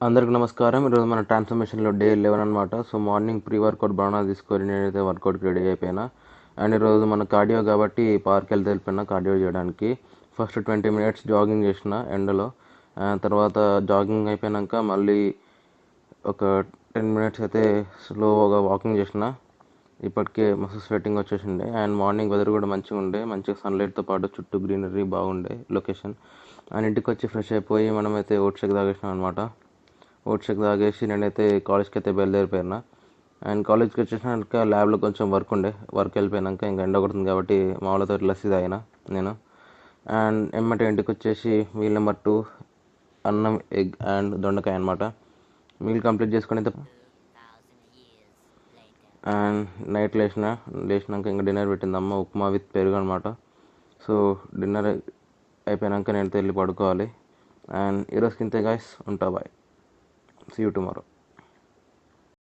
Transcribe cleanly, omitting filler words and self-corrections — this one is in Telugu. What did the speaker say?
అందరికి నమస్కారం. ఈరోజు మన ట్రాన్స్ఫర్మేషన్లో డే 11 అనమాట. So morning pre workout banana తీసుకొని నేనైతే వర్కౌట్కి రెడీ అయిపోయినా. అండ్ ఈరోజు మన కార్డియో కాబట్టి పార్క్ వెళ్తే వెళ్ళిపోయినా కార్డియో చేయడానికి. ఫస్ట్ 20 minutes జాగింగ్ చేసిన ఎండలో. తర్వాత జాగింగ్ అయిపోయాక మళ్ళీ ఒక 10 minutes అయితే స్లోగా వాకింగ్ చేసిన. ఇప్పటికే మస్తు స్వెట్టింగ్ వచ్చేసిండే. అండ్ మార్నింగ్ వెదర్ కూడా మంచిగా ఉండే, మంచిగా సన్లైట్తో పాటు చుట్టూ గ్రీనరీ బాగుండే లొకేషన్. అండ్ ఇంటికి వచ్చి ఫ్రెష్ అయిపోయి మనమైతే ఓట్ షేక్ తాగేసినాం అనమాట. ఓట్ షేక్ తాగేసి నేనైతే కాలేజ్కి అయితే బయలుదేరిపోయినా. అండ్ కాలేజ్కి వచ్చేసినాక ల్యాబ్లో కొంచెం వర్క్ వెళ్ళిపోయినాక ఇంకా ఎండ కొడుతుంది కాబట్టి మా వాళ్ళతో లస్సీ తాగిన నేను. అండ్ ఎమ్మటే ఇంటికి వచ్చేసి మీల్ నెంబర్ 2 అన్నం, ఎగ్ అండ్ దొండకాయ అనమాట. మీల్ కంప్లీట్ చేసుకొని అయితే అండ్ నైట్ లేచినాక ఇంకా డిన్నర్ పెట్టింది అమ్మ, ఉప్మా విత్ పెరుగు అనమాట. సో డిన్నర్ అయిపోయాక నేనైతే వెళ్ళి పడుకోవాలి. అండ్ ఈరోజుకి ఇంతే గాయస్, ఉంటా బాయ్. See you tomorrow.